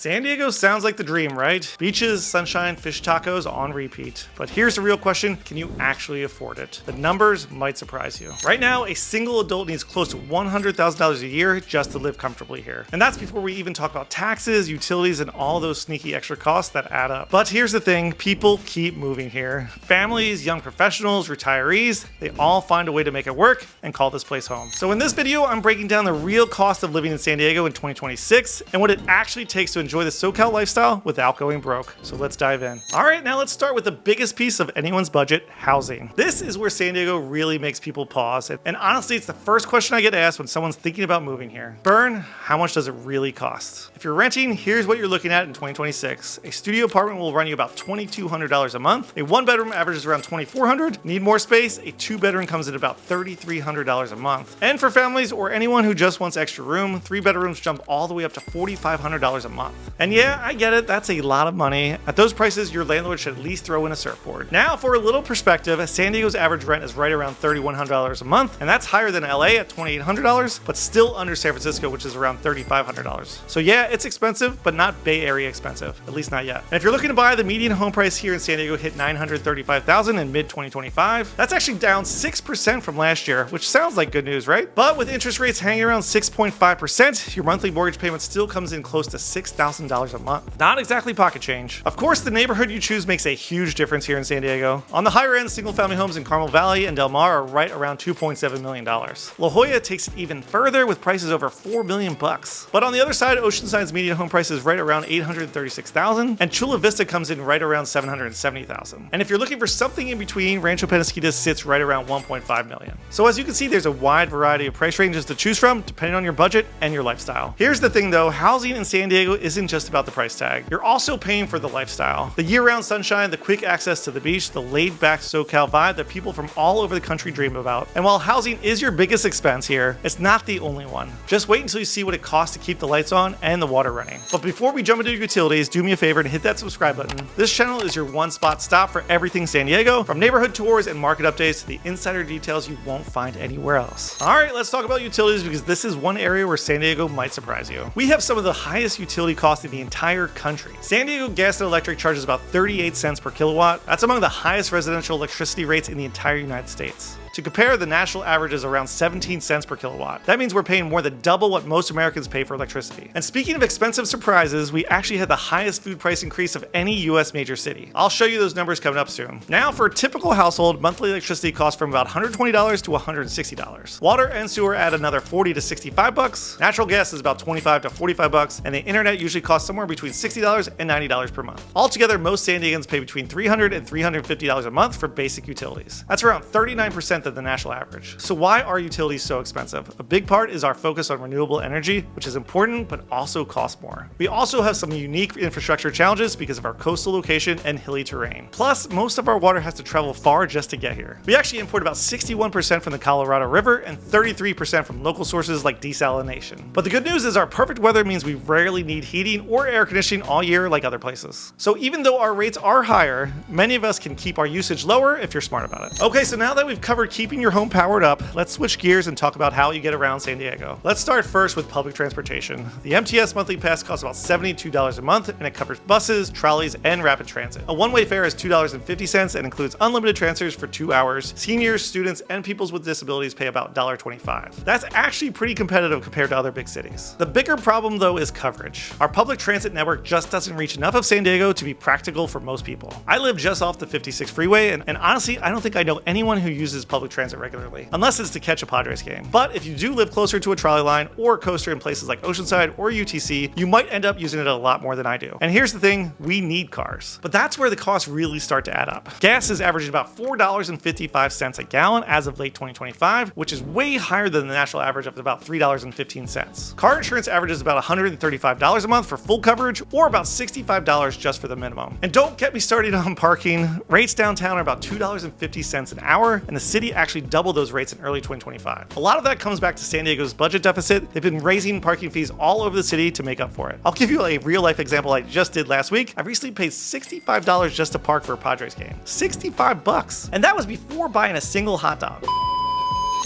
San Diego sounds like the dream, right? Beaches, sunshine, fish tacos on repeat. But here's the real question, can you actually afford it? The numbers might surprise you. Right now, a single adult needs close to $100,000 a year just to live comfortably here. And that's before we even talk about taxes, utilities, and all those sneaky extra costs that add up. But here's the thing, people keep moving here. Families, young professionals, retirees, they all find a way to make it work and call this place home. So in this video, I'm breaking down the real cost of living in San Diego in 2026 and what it actually takes to enjoy the SoCal lifestyle without going broke. So let's dive in. All right, now let's start with the biggest piece of anyone's budget, housing. This is where San Diego really makes people pause. And honestly, it's the first question I get asked when someone's thinking about moving here. Bern, how much does it really cost? If you're renting, here's what you're looking at in 2026. A studio apartment will run you about $2,200 a month. A one bedroom averages around $2,400. Need more space? A two bedroom comes in about $3,300 a month. And for families or anyone who just wants extra room, three bedrooms jump all the way up to $4,500 a month. And yeah, I get it, that's a lot of money. At those prices, your landlord should at least throw in a surfboard. Now, for a little perspective, San Diego's average rent is right around $3,100 a month, and that's higher than LA at $2,800, but still under San Francisco, which is around $3,500. So yeah, it's expensive, but not Bay Area expensive, at least not yet. And if you're looking to buy, the median home price here in San Diego hit $935,000 in mid-2025. That's actually down 6% from last year, which sounds like good news, right? But with interest rates hanging around 6.5%, your monthly mortgage payment still comes in close to $6,000 a month. Not exactly pocket change. Of course, the neighborhood you choose makes a huge difference here in San Diego. On the higher end, single family homes in Carmel Valley and Del Mar are right around $2.7 million. La Jolla takes it even further with prices over $4 million. But on the other side, Oceanside's median home price is right around $836,000, and Chula Vista comes in right around $770,000. And if you're looking for something in between, Rancho Penasquitos sits right around $1.5 million. So as you can see, there's a wide variety of price ranges to choose from, depending on your budget and your lifestyle. Here's the thing though, housing in San Diego isn't just about the price tag. You're also paying for the lifestyle. The year-round sunshine, the quick access to the beach, the laid-back SoCal vibe that people from all over the country dream about. And while housing is your biggest expense here, it's not the only one. Just wait until you see what it costs to keep the lights on and the water running. But before we jump into utilities, do me a favor and hit that subscribe button. This channel is your one-spot stop for everything San Diego, from neighborhood tours and market updates to the insider details you won't find anywhere else. All right, let's talk about utilities because this is one area where San Diego might surprise you. We have some of the highest utility costs in the entire country. San Diego Gas and Electric charges about 38 cents per kilowatt. That's among the highest residential electricity rates in the entire United States. To compare, the national average is around 17 cents per kilowatt. That means we're paying more than double what most Americans pay for electricity. And speaking of expensive surprises, we actually had the highest food price increase of any US major city. I'll show you those numbers coming up soon. Now, for a typical household, monthly electricity costs from about $120 to $160. Water and sewer add another $40 to $65. Natural gas is about $25 to $45, and the internet usually costs somewhere between $60 and $90 per month. Altogether, most San Diegans pay between $300 and $350 a month for basic utilities. That's around 39% of the national average. So why are utilities so expensive? A big part is our focus on renewable energy, which is important but also costs more. We also have some unique infrastructure challenges because of our coastal location and hilly terrain. Plus, most of our water has to travel far just to get here. We actually import about 61% from the Colorado River and 33% from local sources like desalination. But the good news is our perfect weather means we rarely need heating or air conditioning all year like other places. So even though our rates are higher, many of us can keep our usage lower if you're smart about it. Okay, so now that we've covered keeping your home powered up, let's switch gears and talk about how you get around San Diego. Let's start first with public transportation. The MTS monthly pass costs about $72 a month, and it covers buses, trolleys, and rapid transit. A one-way fare is $2.50 and includes unlimited transfers for 2 hours. Seniors, students, and people with disabilities pay about $1.25. That's actually pretty competitive compared to other big cities. The bigger problem though is coverage. Our public transit network just doesn't reach enough of San Diego to be practical for most people. I live just off the 56 freeway, and honestly, I don't think I know anyone who uses public transit regularly, unless it's to catch a Padres game. But if you do live closer to a trolley line or coaster in places like Oceanside or UTC, you might end up using it a lot more than I do. And here's the thing, we need cars. But that's where the costs really start to add up. Gas is averaging about $4.55 a gallon as of late 2025, which is way higher than the national average of about $3.15. Car insurance averages about $135 a month for full coverage, or about $65 just for the minimum. And don't get me started on parking. Rates downtown are about $2.50 an hour, and the city actually doubled those rates in early 2025. A lot of that comes back to San Diego's budget deficit. They've been raising parking fees all over the city to make up for it. I'll give you a real life example I just did last week. I recently paid $65 just to park for a Padres game. $65 bucks. And that was before buying a single hot dog.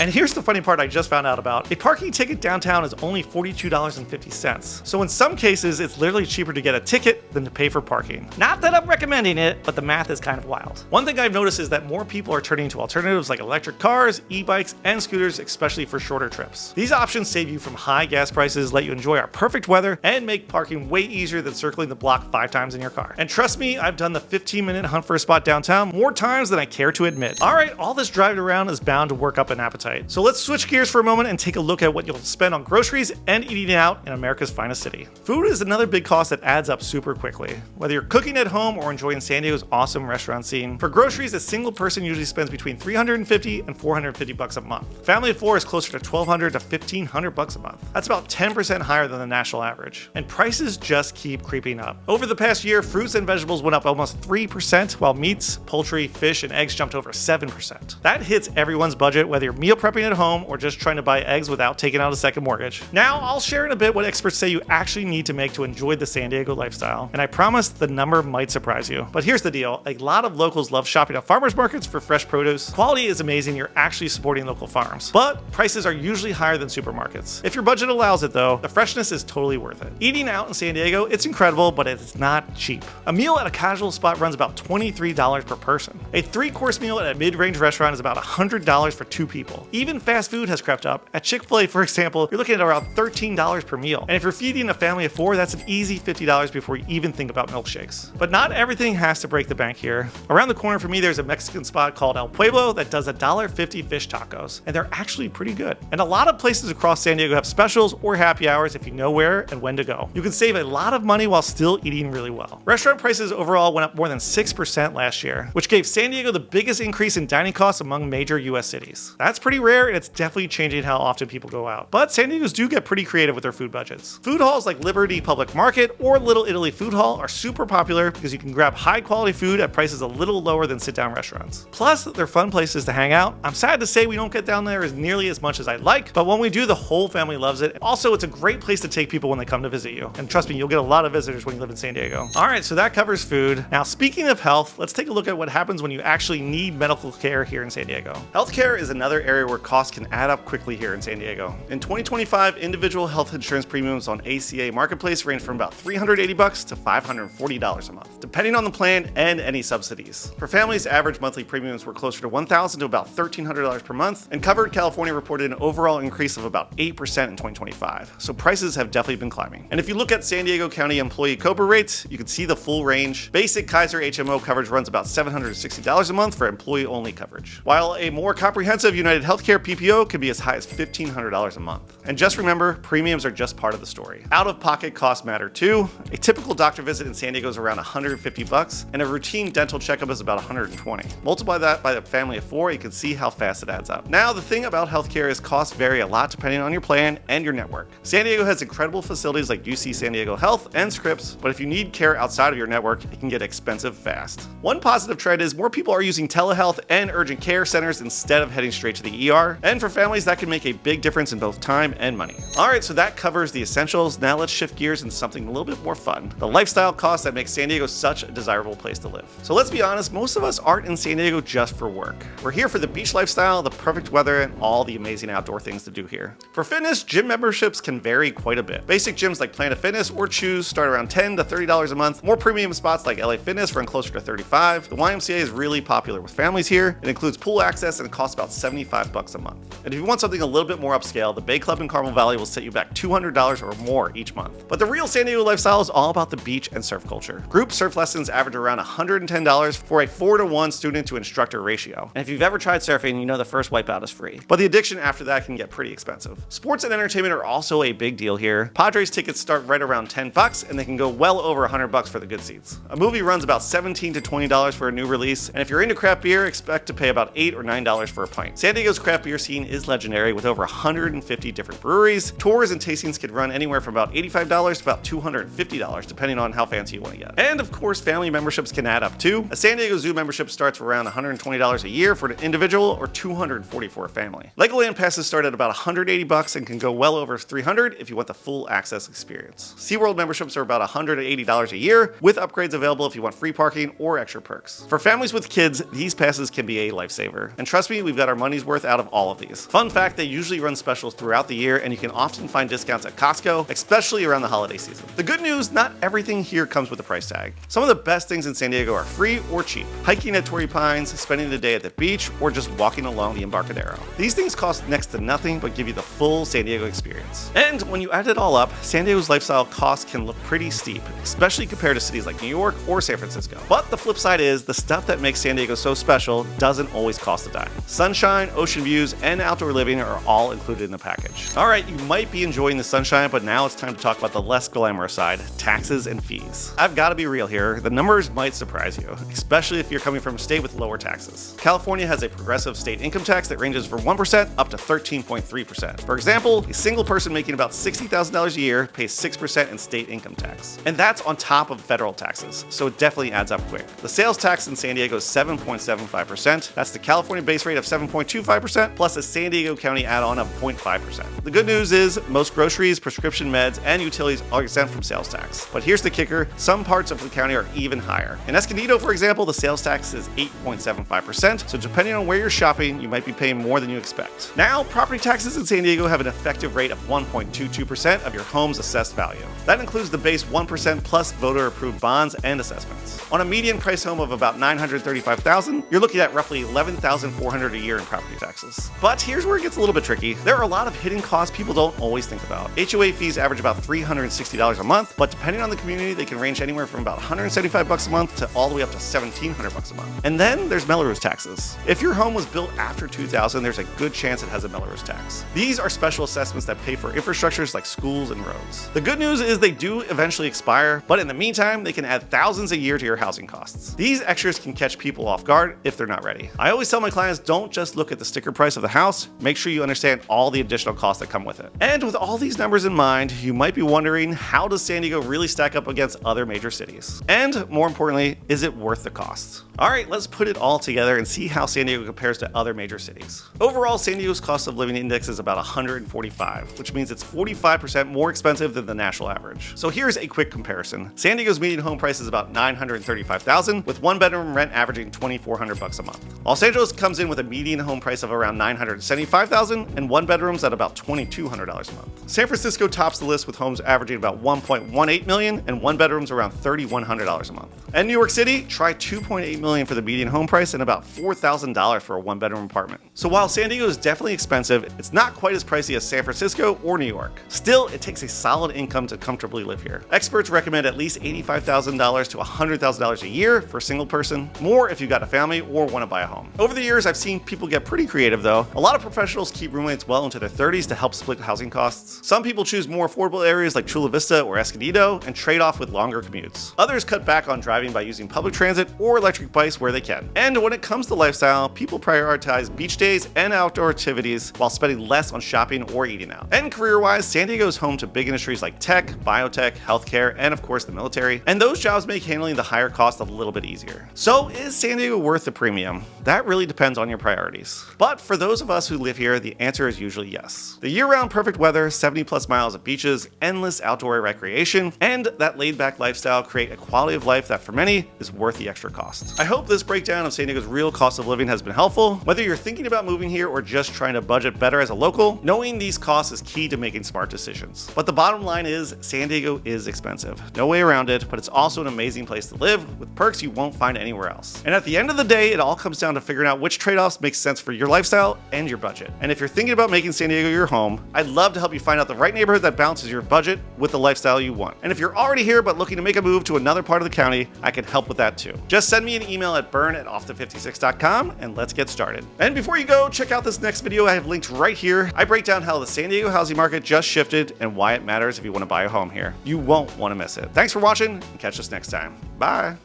And here's the funny part I just found out about. A parking ticket downtown is only $42.50. So in some cases, it's literally cheaper to get a ticket than to pay for parking. Not that I'm recommending it, but the math is kind of wild. One thing I've noticed is that more people are turning to alternatives like electric cars, e-bikes, and scooters, especially for shorter trips. These options save you from high gas prices, let you enjoy our perfect weather, and make parking way easier than circling the block 5 times in your car. And trust me, I've done the 15-minute hunt for a spot downtown more times than I care to admit. Alright, all this driving around is bound to work up an appetite. So let's switch gears for a moment and take a look at what you'll spend on groceries and eating out in America's finest city. Food is another big cost that adds up super quickly. Whether you're cooking at home or enjoying San Diego's awesome restaurant scene, for groceries, a single person usually spends between $350 and $450 a month. Family of 4 is closer to $1,200 to $1,500 a month. That's about 10% higher than the national average. And prices just keep creeping up. Over the past year, fruits and vegetables went up almost 3%, while meats, poultry, fish, and eggs jumped over 7%. That hits everyone's budget, whether you're meal prepping at home or just trying to buy eggs without taking out a second mortgage. Now, I'll share in a bit what experts say you actually need to make to enjoy the San Diego lifestyle. And I promise the number might surprise you. But here's the deal. A lot of locals love shopping at farmers markets for fresh produce. Quality is amazing. You're actually supporting local farms. But prices are usually higher than supermarkets. If your budget allows it though, the freshness is totally worth it. Eating out in San Diego, it's incredible, but it's not cheap. A meal at a casual spot runs about $23 per person. A 3-course meal at a mid-range restaurant is about $100 for 2 people. Even fast food has crept up. At Chick-fil-A, for example, you're looking at around $13 per meal. And if you're feeding a family of 4, that's an easy $50 before you even think about milkshakes. But not everything has to break the bank here. Around the corner from me, there's a Mexican spot called El Pueblo that does $1.50 fish tacos, and they're actually pretty good. And a lot of places across San Diego have specials or happy hours if you know where and when to go. You can save a lot of money while still eating really well. Restaurant prices overall went up more than 6% last year, which gave San Diego the biggest increase in dining costs among major US cities. That's pretty rare, and it's definitely changing how often people go out. But San Diegos do get pretty creative with their food budgets. Food halls like Liberty Public Market or Little Italy Food Hall are super popular because you can grab high quality food at prices a little lower than sit down restaurants. Plus, they're fun places to hang out. I'm sad to say we don't get down there as nearly as much as I'd like, but when we do, the whole family loves it. Also, it's a great place to take people when they come to visit you. And trust me, you'll get a lot of visitors when you live in San Diego. Alright, so that covers food. Now, speaking of health, let's take a look at what happens when you actually need medical care here in San Diego. Healthcare is another area where costs can add up quickly here in San Diego. In 2025, individual health insurance premiums on ACA Marketplace range from about $380 to $540 a month, depending on the plan and any subsidies. For families, average monthly premiums were closer to $1,000 to about $1,300 per month, and Covered California reported an overall increase of about 8% in 2025. So prices have definitely been climbing. And if you look at San Diego County employee COBRA rates, you can see the full range. Basic Kaiser HMO coverage runs about $760 a month for employee-only coverage, while a more comprehensive United Healthcare PPO can be as high as $1,500 a month. And just remember, premiums are just part of the story. Out-of-pocket costs matter too. A typical doctor visit in San Diego is around $150, and a routine dental checkup is about $120. Multiply that by a family of 4, you can see how fast it adds up. Now, the thing about healthcare is costs vary a lot depending on your plan and your network. San Diego has incredible facilities like UC San Diego Health and Scripps, but if you need care outside of your network, it can get expensive fast. One positive trend is more people are using telehealth and urgent care centers instead of heading straight to the ER, and for families that can make a big difference in both time and money. Alright, so that covers the essentials. Now let's shift gears into something a little bit more fun. The lifestyle costs that make San Diego such a desirable place to live. So let's be honest, most of us aren't in San Diego just for work. We're here for the beach lifestyle, the perfect weather, and all the amazing outdoor things to do here. For fitness, gym memberships can vary quite a bit. Basic gyms like Planet Fitness or Choose start around $10 to $30 a month. More premium spots like LA Fitness run closer to $35. The YMCA is really popular with families here. It includes pool access and it costs about $75 a month. And if you want something a little bit more upscale, the Bay Club in Carmel Valley will set you back $200 or more each month. But the real San Diego lifestyle is all about the beach and surf culture. Group surf lessons average around $110 for a 4-to-1 student to instructor ratio. And if you've ever tried surfing, you know the first wipeout is free. But the addiction after that can get pretty expensive. Sports and entertainment are also a big deal here. Padres tickets start right around $10 and they can go well over $100 for the good seats. A movie runs about $17 to $20 for a new release, and if you're into craft beer, expect to pay about $8 or $9 for a pint. San Diego's craft beer scene is legendary with over 150 different breweries. Tours and tastings could run anywhere from about $85 to about $250 depending on how fancy you want to get. And of course, family memberships can add up too. A San Diego Zoo membership starts around $120 a year for an individual or $240 for a family. Legoland passes start at about $180 and can go well over $300 if you want the full access experience. SeaWorld memberships are about $180 a year with upgrades available if you want free parking or extra perks. For families with kids, these passes can be a lifesaver. And trust me, we've got our money's worth worth out of all of these. Fun fact, they usually run specials throughout the year, and you can often find discounts at Costco, especially around the holiday season. The good news, not everything here comes with a price tag. Some of the best things in San Diego are free or cheap. Hiking at Torrey Pines, spending the day at the beach, or just walking along the Embarcadero. These things cost next to nothing but give you the full San Diego experience. And when you add it all up, San Diego's lifestyle costs can look pretty steep, especially compared to cities like New York or San Francisco. But the flip side is, the stuff that makes San Diego so special doesn't always cost a dime. Sunshine, ocean views, and outdoor living are all included in the package. Alright, you might be enjoying the sunshine, but now it's time to talk about the less glamorous side, taxes and fees. I've got to be real here, the numbers might surprise you, especially if you're coming from a state with lower taxes. California has a progressive state income tax that ranges from 1% up to 13.3%. For example, a single person making about $60,000 a year pays 6% in state income tax. And that's on top of federal taxes, so it definitely adds up quick. The sales tax in San Diego is 7.75%. That's the California base rate of 7.25% plus a San Diego County add-on of 0.5%. The good news is most groceries, prescription meds, and utilities are exempt from sales tax. But here's the kicker, some parts of the county are even higher. In Escondido, for example, the sales tax is 8.75%, so depending on where you're shopping, you might be paying more than you expect. Now, property taxes in San Diego have an effective rate of 1.22% of your home's assessed value. That includes the base 1% plus voter-approved bonds and assessments. On a median price home of about $935,000, you're looking at roughly $11,400 a year in property taxes. But here's where it gets a little bit tricky. There are a lot of hidden costs people don't always think about. HOA fees average about $360 a month, but depending on the community, they can range anywhere from about $175 a month to all the way up to $1,700 a month. And then there's Melrose taxes. If your home was built after 2000, there's a good chance it has a Melrose tax. These are special assessments that pay for infrastructures like schools and roads. The good news is they do eventually expire, but in the meantime, they can add thousands a year to your housing costs. These extras can catch people off guard if they're not ready. I always tell my clients, don't just look at the sticker price of the house, make sure you understand all the additional costs that come with it. And with all these numbers in mind, you might be wondering, how does San Diego really stack up against other major cities? And more importantly, is it worth the cost? Alright, let's put it all together and see how San Diego compares to other major cities. Overall, San Diego's cost of living index is about 145, which means it's 45% more expensive than the national average. So here's a quick comparison. San Diego's median home price is about $935,000, with one bedroom rent averaging $2,400 a month. Los Angeles comes in with a median home price of around $975,000, and one bedroom's at about $2,200 a month. San Francisco tops the list with homes averaging about $1.18 million, and one bedroom's around $3,100 a month. And New York City, try $2.8 million for the median home price and about $4,000 for a one-bedroom apartment. So while San Diego is definitely expensive, it's not quite as pricey as San Francisco or New York. Still, it takes a solid income to comfortably live here. Experts recommend at least $85,000 to $100,000 a year for a single person, more if you've got a family or want to buy a home. Over the years, I've seen people get pretty creative though. A lot of professionals keep roommates well into their 30s to help split housing costs. Some people choose more affordable areas like Chula Vista or Escondido and trade off with longer commutes. Others cut back on driving by using public transit or electric bikes where they can. And when it comes to lifestyle, people prioritize beach days and outdoor activities while spending less on shopping or eating out. And career-wise, San Diego is home to big industries like tech, biotech, healthcare, and of course the military. And those jobs make handling the higher cost a little bit easier. So is San Diego worth the premium? That really depends on your priorities. But for those of us who live here, the answer is usually yes. The year-round perfect weather, 70 plus miles of beaches, endless outdoor recreation, and that laid-back lifestyle create a quality of life that for many is worth the extra cost. I hope this breakdown of San Diego's real cost of living has been helpful. Whether you're thinking about moving here or just trying to budget better as a local, knowing these costs is key to making smart decisions. But the bottom line is, San Diego is expensive. No way around it, but it's also an amazing place to live with perks you won't find anywhere else. And at the end of the day, it all comes down to figuring out which trade-offs make sense for your lifestyle and your budget. And if you're thinking about making San Diego your home, I'd love to help you find out the right neighborhood that balances your budget with the lifestyle you want. And if you're already here but looking to make a move to another part of the county, I can help with that too. Just send me an email at bern@off56.com and let's get started. And before you go, check out this next video I have linked right here. I break down how the San Diego housing market just shifted and why it matters if you want to buy a home here. You won't want to miss it. Thanks for watching and catch us next time. Bye.